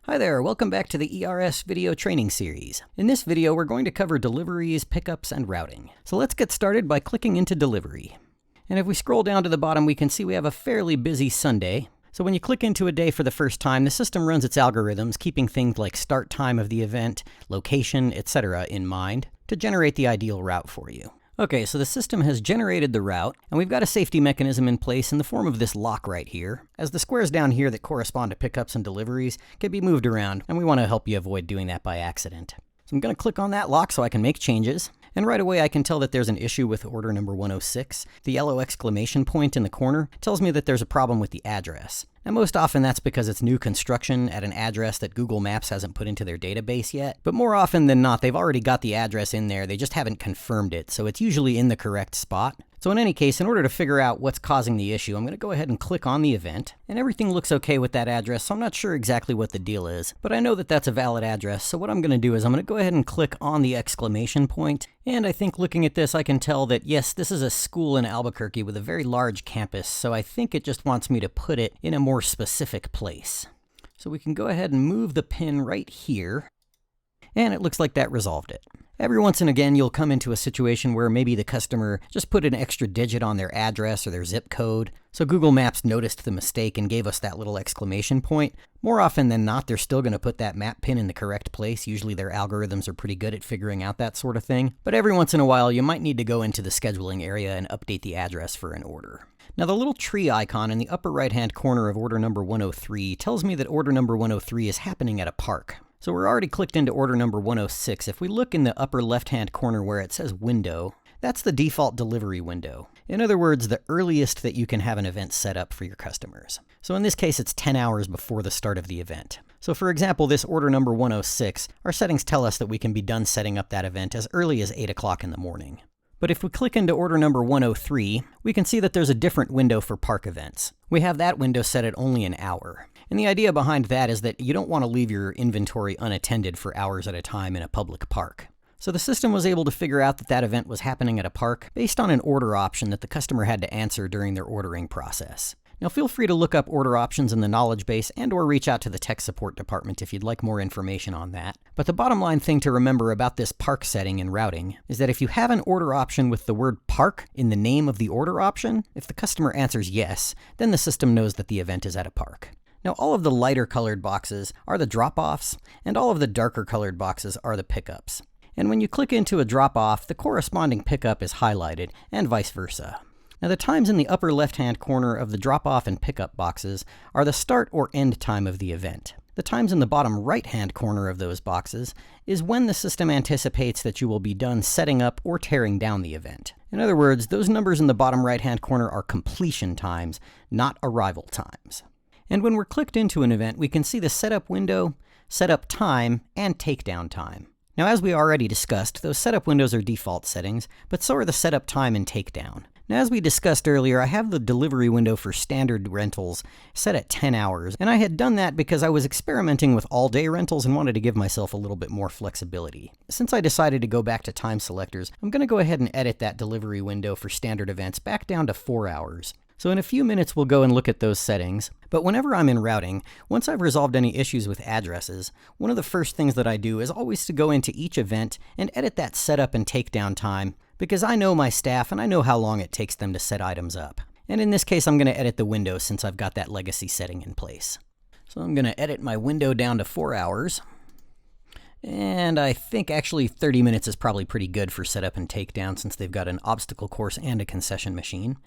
Hi there, welcome back to the ERS video training series. In this video, we're going to cover deliveries, pickups, and routing. So let's get started by clicking into delivery. And if we scroll down to the bottom, we can see we have a fairly busy Sunday. So when you click into a day for the first time, the system runs its algorithms, keeping things like start time of the event, location, etc. in mind to generate the ideal route for you. Okay, so the system has generated the route, and we've got a safety mechanism in place in the form of this lock right here, as the squares down here that correspond to pickups and deliveries can be moved around, and we want to help you avoid doing that by accident. So I'm going to click on that lock so I can make changes, and right away I can tell that there's an issue with order number 106. The yellow exclamation point in the corner tells me that there's a problem with the address. Now most often that's because it's new construction at an address that Google Maps hasn't put into their database yet, but more often than not they've already got the address in there, they just haven't confirmed it, so it's usually in the correct spot. So in any case, in order to figure out what's causing the issue, I'm going to go ahead and click on the event, and everything looks okay with that address, so I'm not sure exactly what the deal is, but I know that that's a valid address, so what I'm going to do is I'm going to go ahead and click on the exclamation point, and I think looking at this I can tell that yes, this is a school in Albuquerque with a very large campus, so I think it just wants me to put it in a more specific place. So we can go ahead and move the pin right here, and it looks like that resolved it. Every once and again, you'll come into a situation where maybe the customer just put an extra digit on their address or their zip code. So Google Maps noticed the mistake and gave us that little exclamation point. More often than not, they're still going to put that map pin in the correct place. Usually their algorithms are pretty good at figuring out that sort of thing. But every once in a while, you might need to go into the scheduling area and update the address for an order. Now the little tree icon in the upper right-hand corner of order number 103 tells me that order number 103 is happening at a park. So we're already clicked into order number 106. If we look in the upper left-hand corner where it says window, that's the default delivery window. In other words, the earliest that you can have an event set up for your customers. So in this case, it's 10 hours before the start of the event. So for example, this order number 106, our settings tell us that we can be done setting up that event as early as 8 o'clock in the morning. But if we click into order number 103, we can see that there's a different window for park events. We have that window set at only an hour. And the idea behind that is that you don't want to leave your inventory unattended for hours at a time in a public park. So the system was able to figure out that that event was happening at a park based on an order option that the customer had to answer during their ordering process. Now feel free to look up order options in the knowledge base and/or reach out to the tech support department if you'd like more information on that. But the bottom line thing to remember about this park setting in routing is that if you have an order option with the word park in the name of the order option, if the customer answers yes, then the system knows that the event is at a park. Now all of the lighter colored boxes are the drop-offs, and all of the darker colored boxes are the pickups. And when you click into a drop-off, the corresponding pickup is highlighted, and vice versa. Now the times in the upper left-hand corner of the drop-off and pickup boxes are the start or end time of the event. The times in the bottom right-hand corner of those boxes is when the system anticipates that you will be done setting up or tearing down the event. In other words, those numbers in the bottom right-hand corner are completion times, not arrival times. And when we're clicked into an event, we can see the setup window, setup time, and takedown time. Now as we already discussed, those setup windows are default settings, but so are the setup time and takedown. Now as we discussed earlier, I have the delivery window for standard rentals set at 10 hours, and I had done that because I was experimenting with all-day rentals and wanted to give myself a little bit more flexibility. Since I decided to go back to time selectors, I'm going to go ahead and edit that delivery window for standard events back down to 4 hours. So in a few minutes we'll go and look at those settings, but whenever I'm in routing, once I've resolved any issues with addresses, one of the first things that I do is always to go into each event and edit that setup and takedown time, because I know my staff and I know how long it takes them to set items up. And in this case I'm going to edit the window since I've got that legacy setting in place. So I'm going to edit my window down to 4 hours. And I think actually 30 minutes is probably pretty good for setup and takedown since they've got an obstacle course and a concession machine.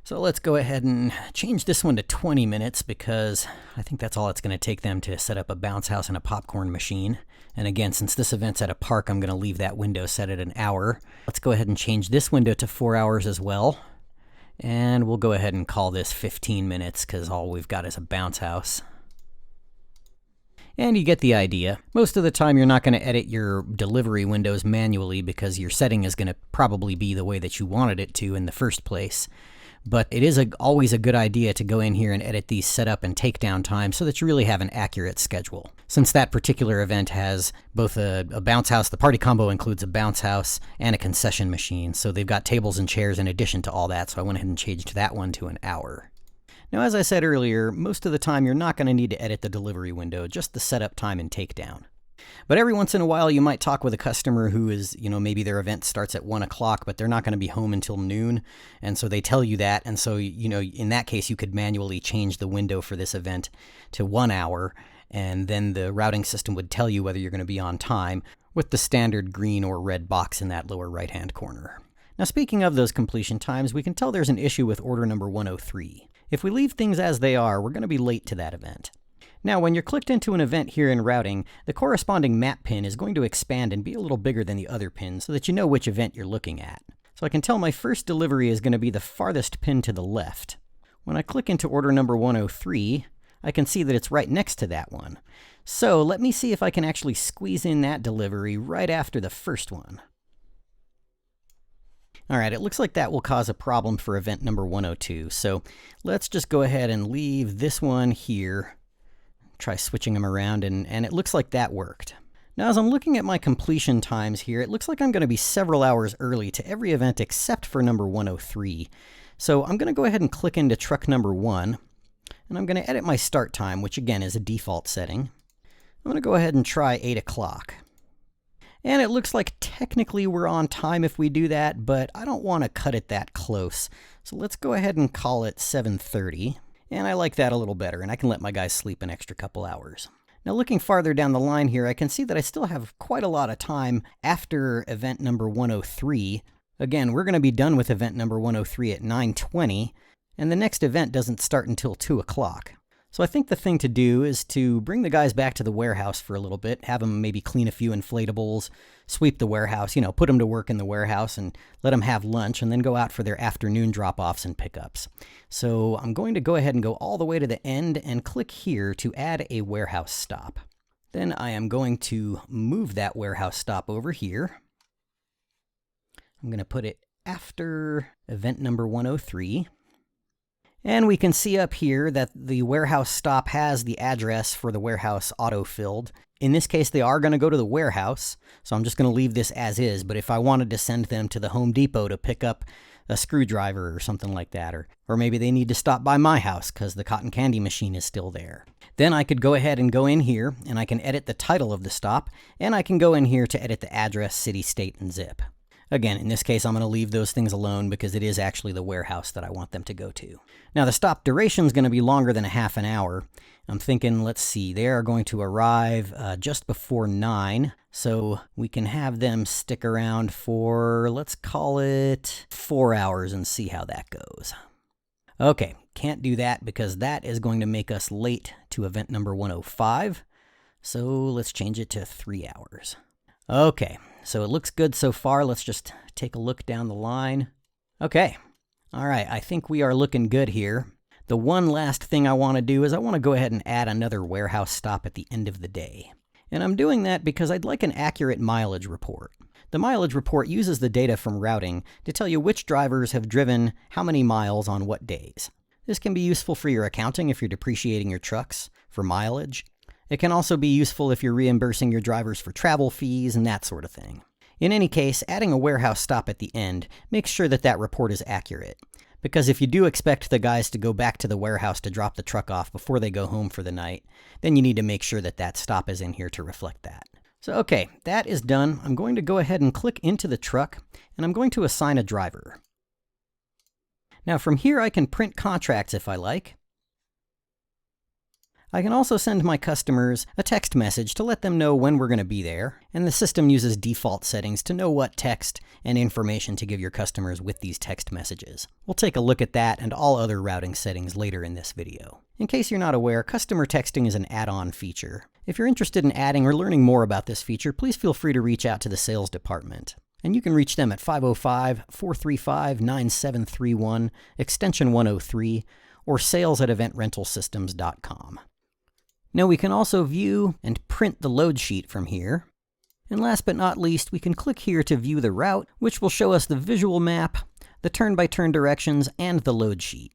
So let's go ahead and change this one to 20 minutes because I think that's all it's going to take them to set up a bounce house and a popcorn machine. And again, since this event's at a park, I'm going to leave that window set at an hour. Let's go ahead and change this window to 4 hours as well. And we'll go ahead and call this 15 minutes because all we've got is a bounce house. And you get the idea. Most of the time you're not going to edit your delivery windows manually because your setting is going to probably be the way that you wanted it to in the first place. But it is always a good idea to go in here and edit these setup and takedown times so that you really have an accurate schedule. Since that particular event has both a bounce house, the party combo includes a bounce house and a concession machine, so they've got tables and chairs in addition to all that, so I went ahead and changed that one to an hour. Now, as I said earlier, most of the time you're not going to need to edit the delivery window, just the setup time and takedown. But every once in a while you might talk with a customer who is, maybe their event starts at 1 o'clock, but they're not going to be home until noon. And so they tell you that. And so, in that case, you could manually change the window for this event to 1 hour. And then the routing system would tell you whether you're going to be on time with the standard green or red box in that lower right-hand corner. Now, speaking of those completion times, we can tell there's an issue with order number 103. If we leave things as they are, we're going to be late to that event. Now, when you're clicked into an event here in routing, the corresponding map pin is going to expand and be a little bigger than the other pins so that you know which event you're looking at. So I can tell my first delivery is going to be the farthest pin to the left. When I click into order number 103, I can see that it's right next to that one. So let me see if I can actually squeeze in that delivery right after the first one. All right, it looks like that will cause a problem for event number 102. So let's just go ahead and leave this one here. Try switching them around, and it looks like that worked. Now, as I'm looking at my completion times here, it looks like I'm going to be several hours early to every event except for number 103. So I'm going to go ahead and click into truck number 1, and I'm going to edit my start time, which again is a default setting. I'm going to go ahead and try 8 o'clock. And it looks like technically we're on time if we do that, but I don't want to cut it that close. So let's go ahead and call it 7:30. And I like that a little better, and I can let my guys sleep an extra couple hours. Now, looking farther down the line here, I can see that I still have quite a lot of time after event number 103. Again, we're going to be done with event number 103 at 9:20, and the next event doesn't start until 2 o'clock. So I think the thing to do is to bring the guys back to the warehouse for a little bit, have them maybe clean a few inflatables, sweep the warehouse, put them to work in the warehouse and let them have lunch, and then go out for their afternoon drop-offs and pickups. So I'm going to go ahead and go all the way to the end and click here to add a warehouse stop. Then I am going to move that warehouse stop over here. I'm going to put it after event number 103. And we can see up here that the warehouse stop has the address for the warehouse auto-filled. In this case, they are going to go to the warehouse, so I'm just going to leave this as is. But if I wanted to send them to the Home Depot to pick up a screwdriver or something like that, or maybe they need to stop by my house because the cotton candy machine is still there, then I could go ahead and go in here, and I can edit the title of the stop, and I can go in here to edit the address, city, state, and zip. Again, in this case, I'm going to leave those things alone because it is actually the warehouse that I want them to go to. Now, the stop duration is going to be longer than a half an hour. I'm thinking, let's see, they are going to arrive just before 9, so we can have them stick around for, let's call it 4 hours and see how that goes. Okay, can't do that because that is going to make us late to event number 105, so let's change it to 3 hours. Okay. So it looks good so far. Let's just take a look down the line. Okay. All right. I think we are looking good here. The one last thing I want to do is I want to go ahead and add another warehouse stop at the end of the day. And I'm doing that because I'd like an accurate mileage report. The mileage report uses the data from routing to tell you which drivers have driven how many miles on what days. This can be useful for your accounting if you're depreciating your trucks for mileage. It can also be useful if you're reimbursing your drivers for travel fees and that sort of thing. In any case, adding a warehouse stop at the end makes sure that that report is accurate. Because if you do expect the guys to go back to the warehouse to drop the truck off before they go home for the night, then you need to make sure that that stop is in here to reflect that. So okay, that is done. I'm going to go ahead and click into the truck, and I'm going to assign a driver. Now from here I can print contracts if I like. I can also send my customers a text message to let them know when we're going to be there, and the system uses default settings to know what text and information to give your customers with these text messages. We'll take a look at that and all other routing settings later in this video. In case you're not aware, customer texting is an add-on feature. If you're interested in adding or learning more about this feature, please feel free to reach out to the sales department. And you can reach them at 505-435-9731, extension 103, or sales@eventrentalsystems.com. Now we can also view and print the load sheet from here. And last but not least, we can click here to view the route, which will show us the visual map, the turn-by-turn directions, and the load sheet.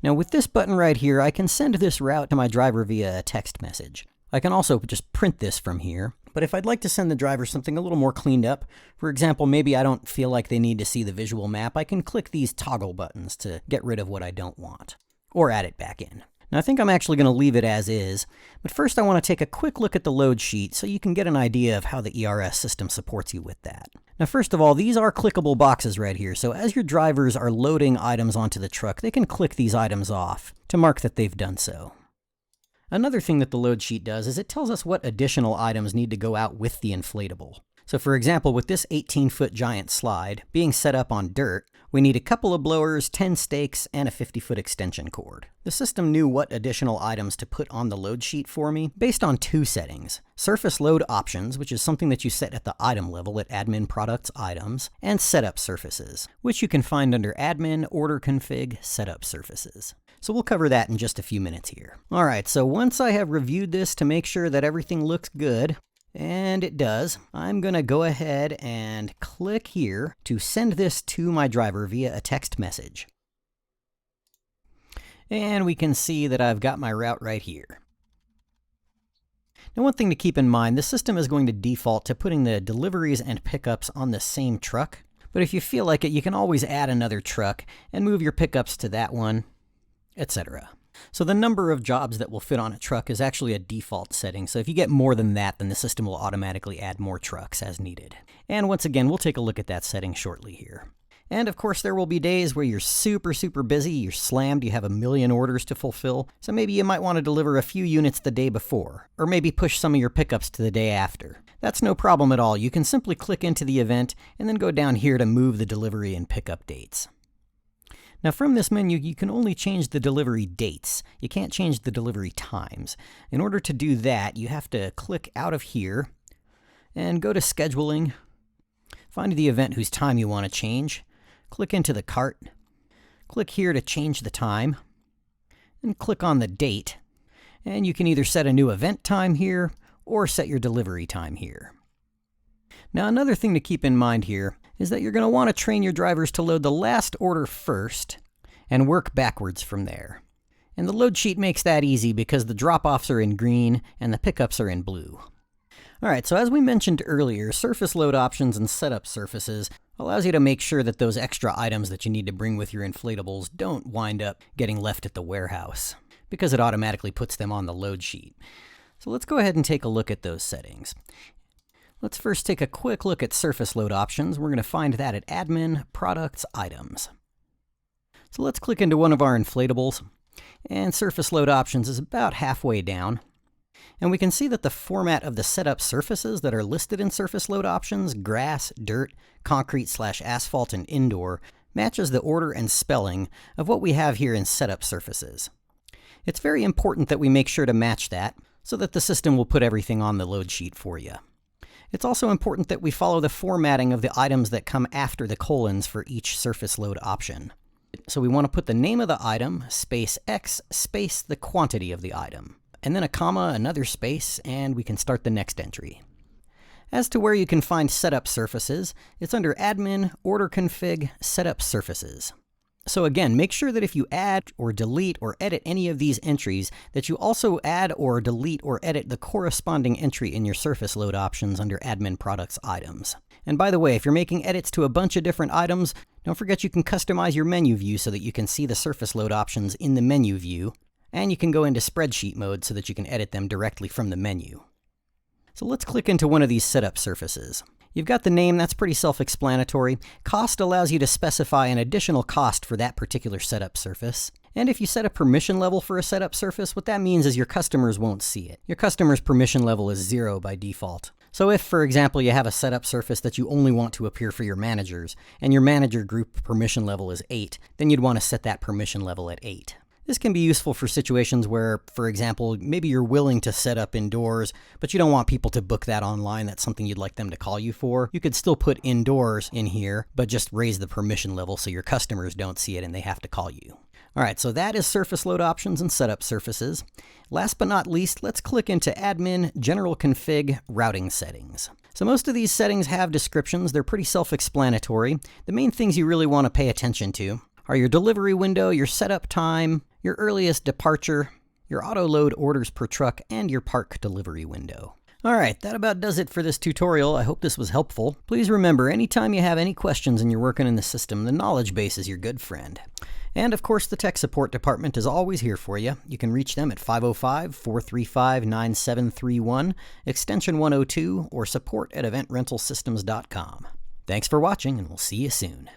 Now with this button right here, I can send this route to my driver via a text message. I can also just print this from here. But if I'd like to send the driver something a little more cleaned up, for example, maybe I don't feel like they need to see the visual map, I can click these toggle buttons to get rid of what I don't want. or add it back in. Now I think I'm actually going to leave it as is, but first I want to take a quick look at the load sheet so you can get an idea of how the ERS system supports you with that. Now first of all, these are clickable boxes right here, so as your drivers are loading items onto the truck, they can click these items off to mark that they've done so. Another thing that the load sheet does is it tells us what additional items need to go out with the inflatable. So for example, with this 18-foot giant slide being set up on dirt, we need a couple of blowers, 10 stakes, and a 50-foot extension cord. The system knew what additional items to put on the load sheet for me based on two settings: surface load options, which is something that you set at the item level at admin products items, and setup surfaces, which you can find under admin order config setup surfaces. So we'll cover that in just a few minutes here. All right, so once I have reviewed this to make sure that everything looks good, and it does, I'm going to go ahead and click here to send this to my driver via a text message. And we can see that I've got my route right here. Now one thing to keep in mind, the system is going to default to putting the deliveries and pickups on the same truck. But if you feel like it, you can always add another truck and move your pickups to that one, etc. So the number of jobs that will fit on a truck is actually a default setting, so if you get more than that, then the system will automatically add more trucks as needed. And once again, we'll take a look at that setting shortly here. And of course, there will be days where you're super busy, you're slammed, you have a million orders to fulfill, so maybe you might want to deliver a few units the day before, or maybe push some of your pickups to the day after. That's no problem at all. You can simply click into the event and then go down here to move the delivery and pickup dates. Now from this menu, you can only change the delivery dates. You can't change the delivery times. In order to do that, you have to click out of here and go to scheduling, find the event whose time you want to change, click into the cart, click here to change the time, and click on the date. And you can either set a new event time here or set your delivery time here. Now another thing to keep in mind here is that you're going to want to train your drivers to load the last order first and work backwards from there. And the load sheet makes that easy because the drop-offs are in green and the pickups are in blue. Alright, so as we mentioned earlier, surface load options and setup surfaces allows you to make sure that those extra items that you need to bring with your inflatables don't wind up getting left at the warehouse, because it automatically puts them on the load sheet. So let's go ahead and take a look at those settings. Let's first take a quick look at surface load options. We're going to find that at Admin, Products, Items. So let's click into one of our inflatables, and surface load options is about halfway down. And we can see that the format of the setup surfaces that are listed in surface load options, grass, dirt, concrete/asphalt, and indoor, matches the order and spelling of what we have here in setup surfaces. It's very important that we make sure to match that so that the system will put everything on the load sheet for you. It's also important that we follow the formatting of the items that come after the colons for each surface load option. So we want to put the name of the item, space X, space the quantity of the item, and then a comma, another space, and we can start the next entry. As to where you can find setup surfaces, it's under Admin, Order Config, Setup Surfaces. So again, make sure that if you add or delete or edit any of these entries, that you also add or delete or edit the corresponding entry in your surface load options under Admin Products Items. And by the way, if you're making edits to a bunch of different items, don't forget you can customize your menu view so that you can see the surface load options in the menu view, and you can go into spreadsheet mode so that you can edit them directly from the menu. So let's click into one of these setup surfaces. You've got the name, that's pretty self-explanatory. Cost allows you to specify an additional cost for that particular setup surface. And if you set a permission level for a setup surface, what that means is your customers won't see it. Your customer's permission level is 0 by default. So if, for example, you have a setup surface that you only want to appear for your managers, and your manager group permission level is 8, then you'd want to set that permission level at 8. This can be useful for situations where, for example, maybe you're willing to set up indoors, but you don't want people to book that online. That's something you'd like them to call you for. You could still put indoors in here, but just raise the permission level so your customers don't see it and they have to call you. All right, so that is surface load options and setup surfaces. Last but not least, let's click into Admin, General Config, Routing Settings. So most of these settings have descriptions. They're pretty self-explanatory. The main things you really want to pay attention to are your delivery window, your setup time, your earliest departure, your auto-load orders per truck, and your park delivery window. Alright, that about does it for this tutorial. I hope this was helpful. Please remember, anytime you have any questions and you're working in the system, the knowledge base is your good friend. And of course, the tech support department is always here for you. You can reach them at 505-435-9731, extension 102, or support@eventrentalsystems.com. Thanks for watching, and we'll see you soon.